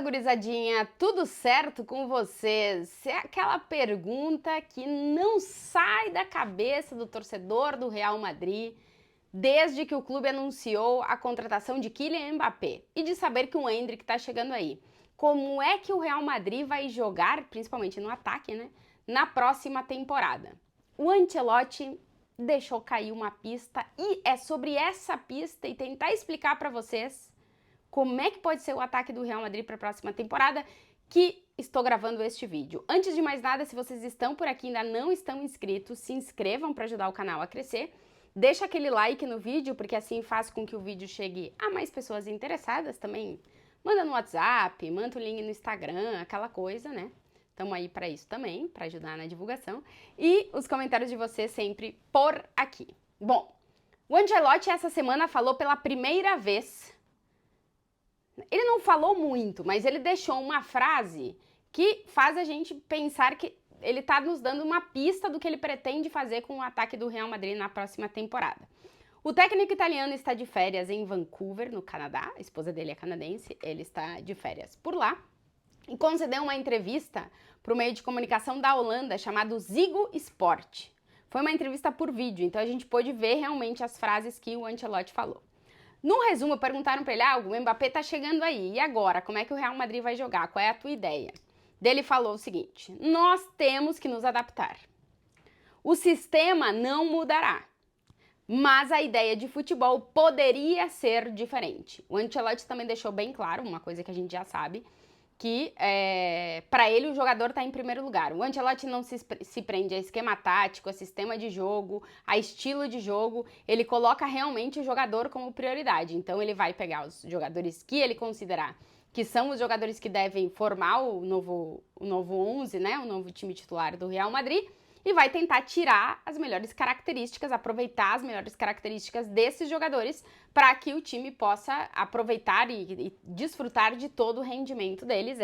Fala, gurizadinha, tudo certo com vocês? É aquela pergunta que não sai da cabeça do torcedor do Real Madrid desde que o clube anunciou a contratação de Kylian Mbappé e de saber que o Endrick está chegando aí. Como é que o Real Madrid vai jogar, principalmente no ataque, né, na próxima temporada? O Ancelotti deixou cair uma pista e é sobre essa pista e tentar explicar para vocês como é que pode ser o ataque do Real Madrid para a próxima temporada que estou gravando este vídeo. Antes de mais nada, se vocês estão por aqui e ainda não estão inscritos, se inscrevam para ajudar o canal a crescer. Deixa aquele like no vídeo, porque assim faz com que o vídeo chegue a mais pessoas interessadas também. Manda no WhatsApp, manda o link no Instagram, aquela coisa, né? Estamos aí para isso também, para ajudar na divulgação. E os comentários de vocês sempre por aqui. Bom, o Ancelotti essa semana falou pela primeira vez. Ele não falou muito, mas ele deixou uma frase que faz a gente pensar que ele está nos dando uma pista do que ele pretende fazer com o ataque do Real Madrid na próxima temporada. O técnico italiano está de férias em Vancouver, no Canadá. A esposa dele é canadense, ele está de férias por lá. E concedeu uma entrevista para o meio de comunicação da Holanda chamado Ziggo Sport. Foi uma entrevista por vídeo, então a gente pôde ver realmente as frases que o Ancelotti falou. No resumo, perguntaram para ele, o Mbappé tá chegando aí, e agora? Como é que o Real Madrid vai jogar? Qual é a tua ideia? Dele falou o seguinte, nós temos que nos adaptar. O sistema não mudará, mas a ideia de futebol poderia ser diferente. O Ancelotti também deixou bem claro, uma coisa que a gente já sabe, que para ele o jogador está em primeiro lugar. O Ancelotti não se prende a esquema tático, a sistema de jogo, a estilo de jogo, ele coloca realmente o jogador como prioridade. Então ele vai pegar os jogadores que ele considerar que são os jogadores que devem formar o novo 11, né, o novo time titular do Real Madrid, e vai tentar tirar as melhores características, aproveitar as melhores características desses jogadores para que o time possa aproveitar e desfrutar de todo o rendimento deles.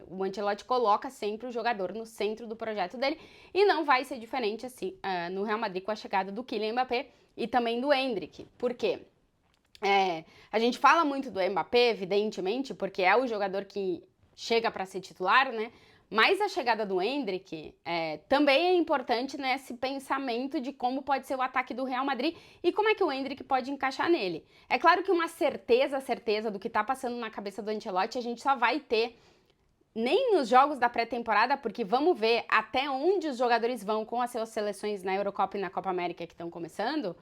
O Ancelotti coloca sempre o jogador no centro do projeto dele e não vai ser diferente assim no Real Madrid com a chegada do Kylian Mbappé e também do Endrick. Por quê? A gente fala muito do Mbappé, evidentemente, porque é o jogador que chega para ser titular, né? Mas a chegada do Endrick também é importante nesse pensamento de como pode ser o ataque do Real Madrid e como é que o Endrick pode encaixar nele. É claro que uma certeza do que tá passando na cabeça do Ancelotti a gente só vai ter nem nos jogos da pré-temporada, porque vamos ver até onde os jogadores vão com as suas seleções na Eurocopa e na Copa América que estão começando,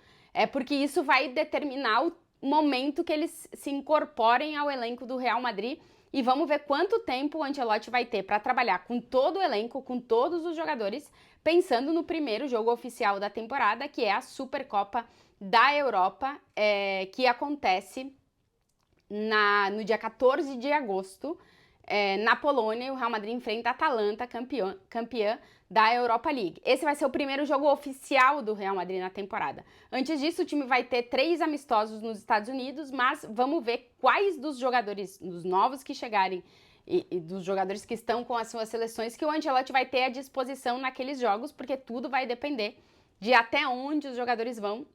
porque isso vai determinar o momento que eles se incorporem ao elenco do Real Madrid. E vamos ver quanto tempo o Ancelotti vai ter para trabalhar com todo o elenco, com todos os jogadores, pensando no primeiro jogo oficial da temporada, que é a Supercopa da Europa, que acontece no dia 14 de agosto, na Polônia. O Real Madrid enfrenta a Atalanta, campeã da Europa League. Esse vai ser o primeiro jogo oficial do Real Madrid na temporada. Antes disso, o time vai ter 3 amistosos nos Estados Unidos, mas vamos ver quais dos jogadores, dos novos que chegarem e dos jogadores que estão com as suas seleções, que o Ancelotti vai ter à disposição naqueles jogos, porque tudo vai depender de até onde os jogadores vão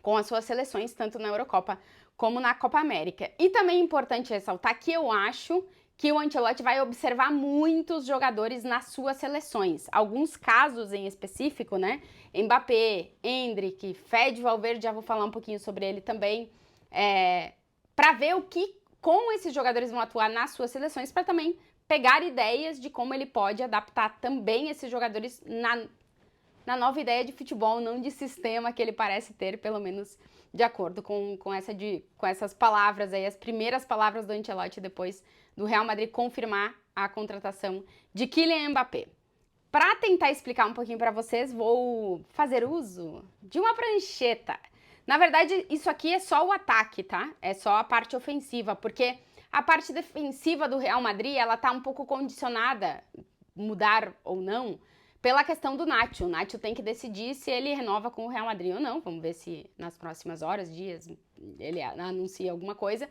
com as suas seleções, tanto na Eurocopa como na Copa América. E também é importante ressaltar que eu acho que o Ancelotti vai observar muitos jogadores nas suas seleções. Alguns casos em específico, né? Mbappé, Endrick, Fede Valverde, já vou falar um pouquinho sobre ele também, para ver como esses jogadores vão atuar nas suas seleções, para também pegar ideias de como ele pode adaptar também esses jogadores na nova ideia de futebol, não de sistema que ele parece ter, pelo menos de acordo com essas palavras aí, as primeiras palavras do Ancelotti depois do Real Madrid confirmar a contratação de Kylian Mbappé. Para tentar explicar um pouquinho para vocês, vou fazer uso de uma prancheta. Na verdade, isso aqui é só o ataque, tá? É só a parte ofensiva, porque a parte defensiva do Real Madrid, ela tá um pouco condicionada, mudar ou não, pela questão do Nacho. O Nacho tem que decidir se ele renova com o Real Madrid ou não. Vamos ver se nas próximas horas, dias, ele anuncia alguma coisa.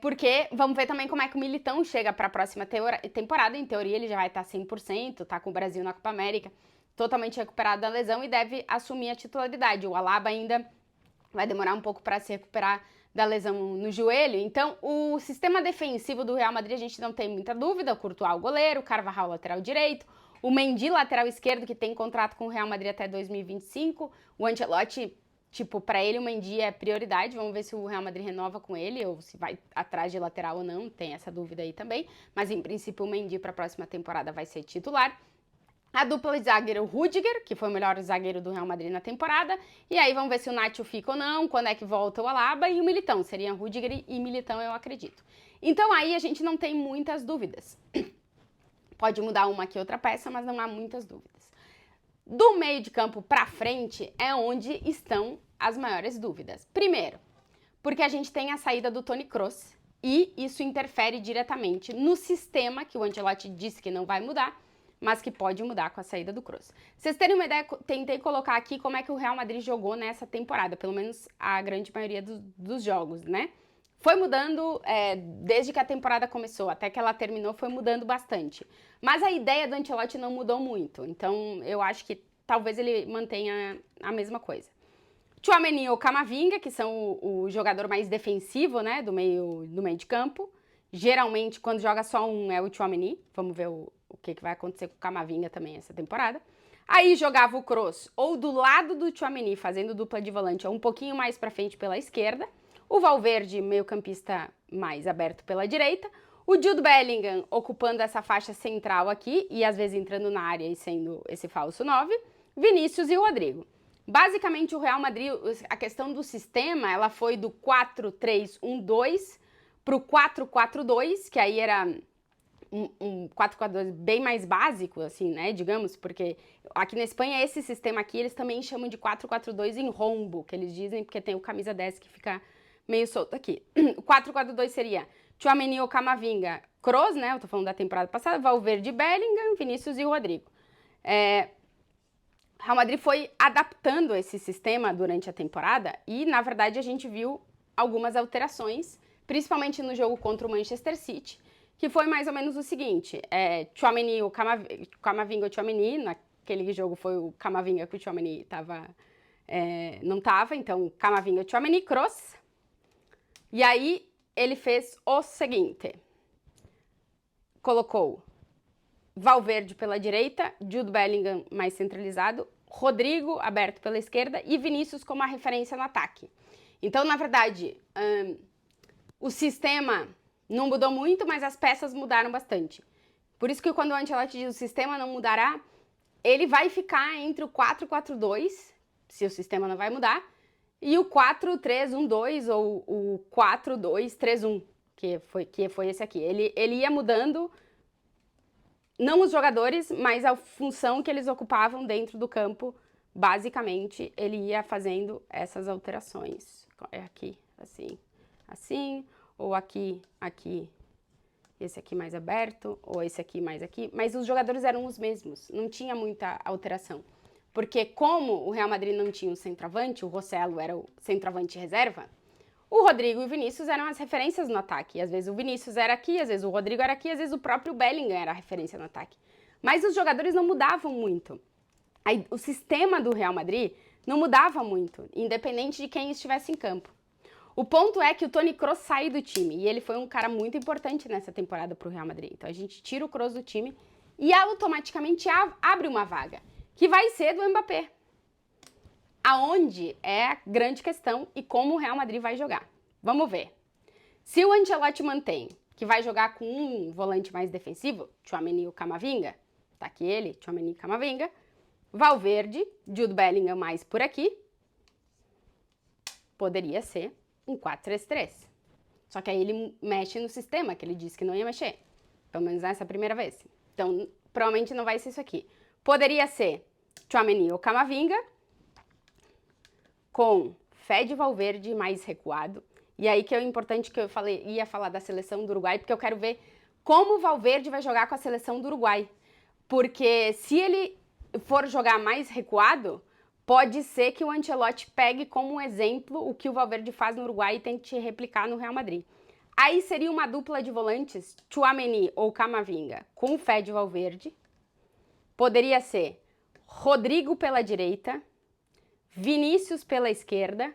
Porque vamos ver também como é que o Militão chega para a próxima temporada. Em teoria, ele já vai estar 100%, tá com o Brasil na Copa América, totalmente recuperado da lesão e deve assumir a titularidade. O Alaba ainda vai demorar um pouco para se recuperar da lesão no joelho. Então, o sistema defensivo do Real Madrid a gente não tem muita dúvida. O Courtois, o goleiro, o Carvajal, lateral direito, o Mendy, lateral esquerdo, que tem contrato com o Real Madrid até 2025. O Ancelotti, tipo, para ele o Mendy é prioridade. Vamos ver se o Real Madrid renova com ele ou se vai atrás de lateral ou não. Tem essa dúvida aí também. Mas, em princípio, o Mendy para a próxima temporada vai ser titular. A dupla de zagueiro Rüdiger, que foi o melhor zagueiro do Real Madrid na temporada. E aí vamos ver se o Nacho fica ou não, quando é que volta o Alaba e o Militão. Seria Rüdiger e Militão, eu acredito. Então aí a gente não tem muitas dúvidas. Pode mudar uma aqui outra peça, mas não há muitas dúvidas. Do meio de campo para frente é onde estão as maiores dúvidas. Primeiro, porque a gente tem a saída do Toni Kroos e isso interfere diretamente no sistema que o Ancelotti disse que não vai mudar, mas que pode mudar com a saída do Kroos. Vocês terem uma ideia, tentei colocar aqui como é que o Real Madrid jogou nessa temporada, pelo menos a grande maioria dos jogos, né? Foi mudando desde que a temporada começou, até que ela terminou, foi mudando bastante. Mas a ideia do Ancelotti não mudou muito, então eu acho que talvez ele mantenha a mesma coisa. Tchouaméni ou Camavinga, que são o jogador mais defensivo, né, do meio de campo. Geralmente, quando joga só um, é o Tchouaméni. Vamos ver o que vai acontecer com o Camavinga também essa temporada. Aí jogava o Kroos ou do lado do Tchouaméni, fazendo dupla de volante, ou um pouquinho mais pra frente pela esquerda. O Valverde, meio campista mais aberto pela direita. O Jude Bellingham ocupando essa faixa central aqui e às vezes entrando na área e sendo esse falso 9. Vinícius e o Rodrigo. Basicamente, o Real Madrid, a questão do sistema, ela foi do 4-3-1-2 pro 4-4-2, que aí era um 4-4-2 bem mais básico, assim, né, digamos, porque aqui na Espanha, esse sistema aqui, eles também chamam de 4-4-2 em rombo, que eles dizem, porque tem o camisa 10 que fica meio solto aqui. O 4-4-2 seria Tchouaméni ou Camavinga, Kroos, né, eu tô falando da temporada passada, Valverde, Bellingham, Vinícius e Rodrigo. Real Madrid foi adaptando esse sistema durante a temporada e, na verdade, a gente viu algumas alterações, principalmente no jogo contra o Manchester City, que foi mais ou menos o seguinte, Tchouaméni, o Camavinga ou Tchouaméni, naquele jogo foi o Camavinga que o Tchouaméni não tava, então Camavinga, Tchouaméni, Kroos, e aí ele fez o seguinte, colocou Valverde pela direita, Jude Bellingham mais centralizado, Rodrigo aberto pela esquerda e Vinícius como a referência no ataque. Então, na verdade, o sistema não mudou muito, mas as peças mudaram bastante. Por isso que quando o Ancelotti diz o sistema não mudará, ele vai ficar entre o 4-4-2, se o sistema não vai mudar, e o 4-3-1-2 ou o 4-2-3-1, que foi esse aqui. Ele ia mudando, não os jogadores, mas a função que eles ocupavam dentro do campo. Basicamente, ele ia fazendo essas alterações. É aqui, assim, assim, ou aqui, aqui, esse aqui mais aberto, ou esse aqui mais aqui. Mas os jogadores eram os mesmos, não tinha muita alteração. Porque como o Real Madrid não tinha um centroavante, o Rossello era o centroavante reserva, o Rodrigo e o Vinícius eram as referências no ataque. Às vezes o Vinícius era aqui, às vezes o Rodrigo era aqui, às vezes o próprio Bellingham era a referência no ataque. Mas os jogadores não mudavam muito. Aí, o sistema do Real Madrid não mudava muito, independente de quem estivesse em campo. O ponto é que o Toni Kroos sai do time, e ele foi um cara muito importante nessa temporada para o Real Madrid. Então a gente tira o Kroos do time e automaticamente abre uma vaga, que vai ser do Mbappé. Aonde é a grande questão e como o Real Madrid vai jogar. Vamos ver. Se o Ancelotti mantém que vai jogar com um volante mais defensivo, Tchouaméni ou Camavinga, tá aqui ele, Tchouaméni e Camavinga, Valverde, Jude Bellingham mais por aqui, poderia ser um 4-3-3. Só que aí ele mexe no sistema, que ele disse que não ia mexer. Pelo menos nessa primeira vez. Então, provavelmente não vai ser isso aqui. Poderia ser Tchouaméni ou Camavinga, com Fede Valverde mais recuado. E aí que é o importante que eu ia falar da seleção do Uruguai, porque eu quero ver como o Valverde vai jogar com a seleção do Uruguai. Porque se ele for jogar mais recuado, pode ser que o Ancelotti pegue como um exemplo o que o Valverde faz no Uruguai e tente replicar no Real Madrid. Aí seria uma dupla de volantes, Tchouaméni ou Camavinga, com Fede Valverde. Poderia ser Rodrigo pela direita, Vinícius pela esquerda,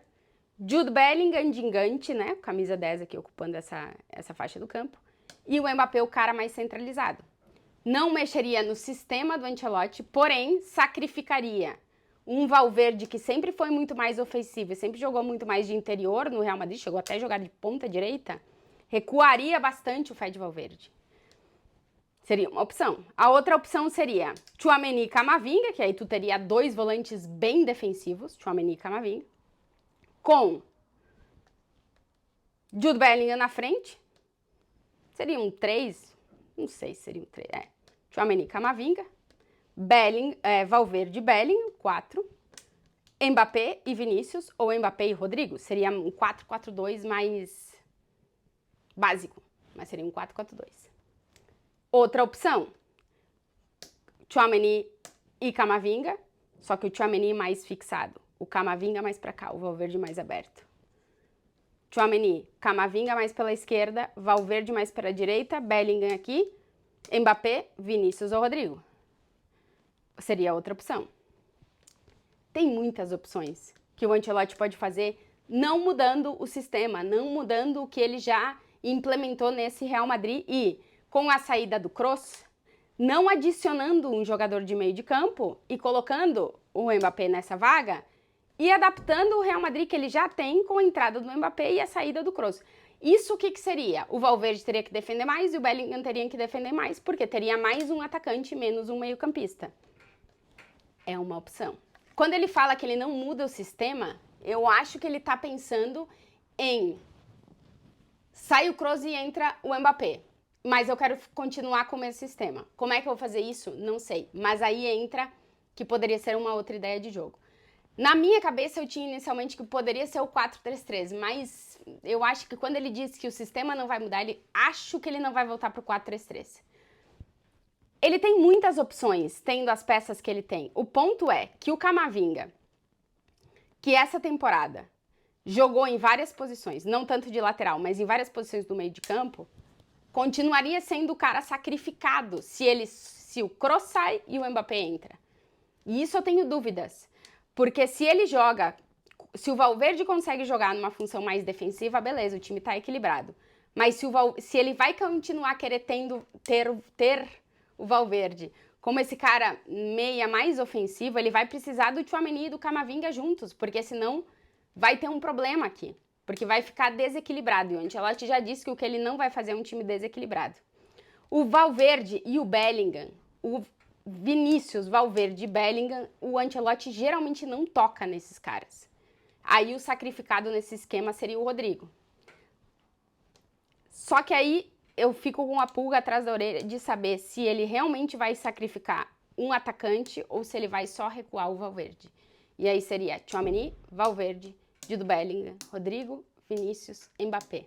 Jude Bellingham gigante, né? Camisa 10 aqui ocupando essa faixa do campo. E o Mbappé o cara mais centralizado. Não mexeria no sistema do Ancelotti, porém sacrificaria um Valverde que sempre foi muito mais ofensivo e sempre jogou muito mais de interior no Real Madrid, chegou até a jogar de ponta direita, recuaria bastante o Fede Valverde. Seria uma opção. A outra opção seria Tchouaméni e Camavinga, que aí tu teria 2 volantes bem defensivos, Tchouaméni e Camavinga, com Jude Bellingham na frente. Seriam 3, não sei se seriam 3, Tchouaméni e Camavinga, Valverde e Bellingham, 4, Mbappé e Vinícius, ou Mbappé e Rodrigo. Seria um 4-4-2 mais básico, mas seria um 4-4-2. Outra opção, Tchouaméni e Camavinga, só que o Tchouaméni mais fixado, o Camavinga mais pra cá, o Valverde mais aberto. Tchouaméni, Camavinga mais pela esquerda, Valverde mais pela direita, Bellingham aqui, Mbappé, Vinícius ou Rodrigo. Seria outra opção. Tem muitas opções que o Ancelotti pode fazer, não mudando o sistema, não mudando o que ele já implementou nesse Real Madrid e, com a saída do Kroos, não adicionando um jogador de meio de campo e colocando o Mbappé nessa vaga e adaptando o Real Madrid que ele já tem com a entrada do Mbappé e a saída do Kroos. Isso o que seria? O Valverde teria que defender mais e o Bellingham teria que defender mais, porque teria mais um atacante e menos um meio-campista. É uma opção. Quando ele fala que ele não muda o sistema, eu acho que ele tá pensando em sai o Kroos e entra o Mbappé. Mas eu quero continuar com o mesmo sistema. Como é que eu vou fazer isso? Não sei. Mas aí entra que poderia ser uma outra ideia de jogo. Na minha cabeça eu tinha inicialmente que poderia ser o 4-3-3, mas eu acho que quando ele disse que o sistema não vai mudar, acho que ele não vai voltar pro 4-3-3. Ele tem muitas opções, tendo as peças que ele tem. O ponto é que o Camavinga, que essa temporada jogou em várias posições, não tanto de lateral, mas em várias posições do meio de campo, continuaria sendo o cara sacrificado se o Kroos sai e o Mbappé entra. E isso eu tenho dúvidas, porque se ele joga, se o Valverde consegue jogar numa função mais defensiva, beleza, o time tá equilibrado. Mas se ele vai continuar querendo ter o Valverde como esse cara meia mais ofensivo, ele vai precisar do Tchouaméni e do Camavinga juntos, porque senão vai ter um problema aqui, porque vai ficar desequilibrado. E o Ancelotti já disse que o que ele não vai fazer é um time desequilibrado. O Valverde e o Bellingham, o Vinícius, Valverde e Bellingham, o Ancelotti geralmente não toca nesses caras. Aí o sacrificado nesse esquema seria o Rodrigo. Só que aí eu fico com a pulga atrás da orelha de saber se ele realmente vai sacrificar um atacante ou se ele vai só recuar o Valverde. E aí seria Tchouaméni, Valverde, Jude Bellingham, Rodrigo, Vinícius, Mbappé.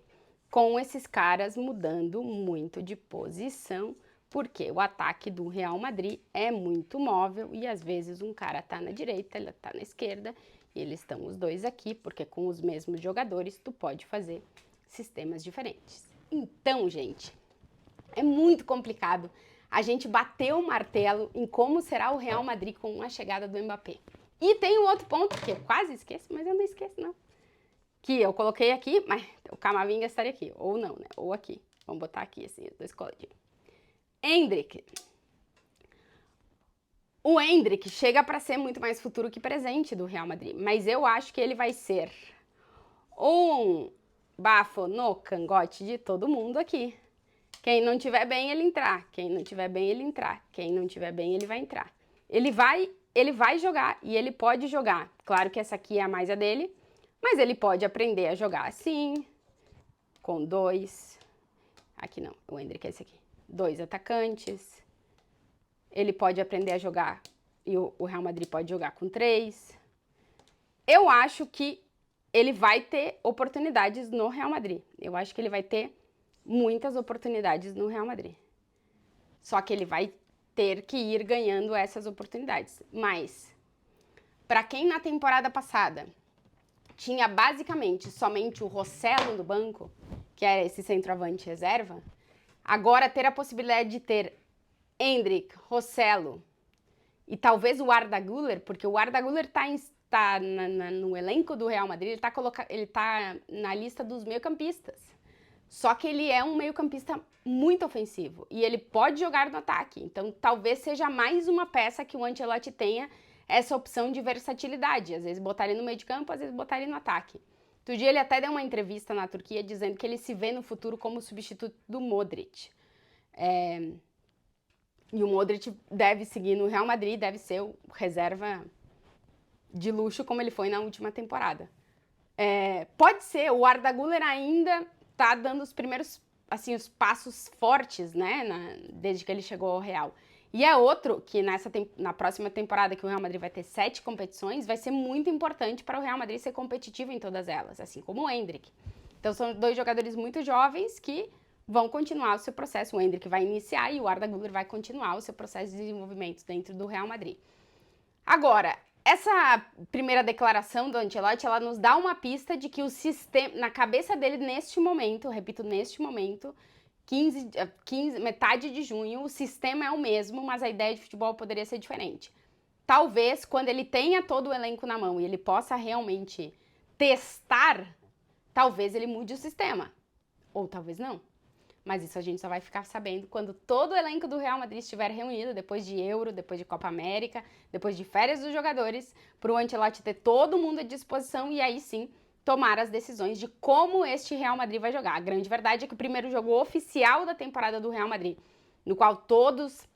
Com esses caras mudando muito de posição, porque o ataque do Real Madrid é muito móvel e às vezes um cara tá na direita, ele tá na esquerda e eles estão os dois aqui, porque com os mesmos jogadores tu pode fazer sistemas diferentes. Então, gente, é muito complicado a gente bater o martelo em como será o Real Madrid com a chegada do Mbappé. E tem um outro ponto que eu quase esqueço, mas eu não esqueço não. Que eu coloquei aqui, mas o Camavinga estaria aqui, ou não, né? Ou aqui. Vamos botar aqui assim, os dois coladinhos. Endrick. O Endrick chega para ser muito mais futuro que presente do Real Madrid, mas eu acho que ele vai ser um bafo no cangote de todo mundo aqui. Quem não tiver bem, ele entrar. Quem não tiver bem, ele entrar. Quem não tiver bem, ele vai entrar. Ele vai jogar e ele pode jogar. Claro que essa aqui é a mais a dele, mas ele pode aprender a jogar assim, com 2. Aqui não, o Endrick é esse aqui. 2 atacantes. Ele pode aprender a jogar e o Real Madrid pode jogar com 3. Eu acho que ele vai ter oportunidades no Real Madrid. Eu acho que ele vai ter muitas oportunidades no Real Madrid. Só que ele vai ter que ir ganhando essas oportunidades. Mas, para quem na temporada passada tinha basicamente somente o Rossello no banco, que era esse centroavante reserva, agora ter a possibilidade de ter Endrick, Rossello e talvez o Arda Güler, porque o Arda Güler tá no elenco do Real Madrid, ele tá na lista dos meio-campistas. Só que ele é um meio-campista muito ofensivo e ele pode jogar no ataque. Então, talvez seja mais uma peça que o Ancelotti tenha essa opção de versatilidade. Às vezes botar ele no meio de campo, às vezes botar ele no ataque. Outro dia ele até deu uma entrevista na Turquia dizendo que ele se vê no futuro como substituto do Modric. E o Modric deve seguir no Real Madrid, deve ser o reserva de luxo como ele foi na última temporada. Pode ser, o Arda Güler ainda tá dando os primeiros, assim, os passos fortes, né, desde que ele chegou ao Real. E é outro que na próxima temporada, que o Real Madrid vai ter 7 competições, vai ser muito importante para o Real Madrid ser competitivo em todas elas, assim como o Endrick. Então são 2 jogadores muito jovens que vão continuar o seu processo. O Endrick vai iniciar e o Arda Güler vai continuar o seu processo de desenvolvimento dentro do Real Madrid. Agora, essa primeira declaração do Ancelotti, ela nos dá uma pista de que o sistema, na cabeça dele neste momento, repito, neste momento, metade de junho, o sistema é o mesmo, mas a ideia de futebol poderia ser diferente. Talvez, quando ele tenha todo o elenco na mão e ele possa realmente testar, talvez ele mude o sistema. Ou talvez não. Mas isso a gente só vai ficar sabendo quando todo o elenco do Real Madrid estiver reunido, depois de Euro, depois de Copa América, depois de férias dos jogadores, para o Ancelotti ter todo mundo à disposição e aí sim tomar as decisões de como este Real Madrid vai jogar. A grande verdade é que o primeiro jogo oficial da temporada do Real Madrid, no qual todos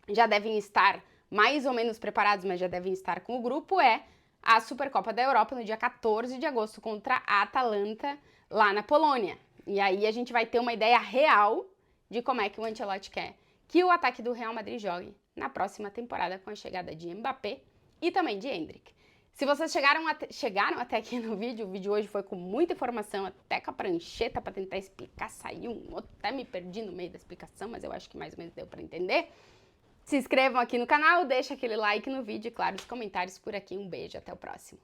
já devem estar mais ou menos preparados, mas já devem estar com o grupo, é a Supercopa da Europa no dia 14 de agosto contra a Atalanta, lá na Polônia. E aí a gente vai ter uma ideia real de como é que o Ancelotti quer que o ataque do Real Madrid jogue na próxima temporada com a chegada de Mbappé e também de Endrick. Se vocês chegaram até aqui no vídeo, o vídeo hoje foi com muita informação, até com a prancheta para tentar explicar, saiu um outro, até me perdi no meio da explicação, mas eu acho que mais ou menos deu para entender. Se inscrevam aqui no canal, deixa aquele like no vídeo e, claro, os comentários por aqui. Um beijo, até o próximo.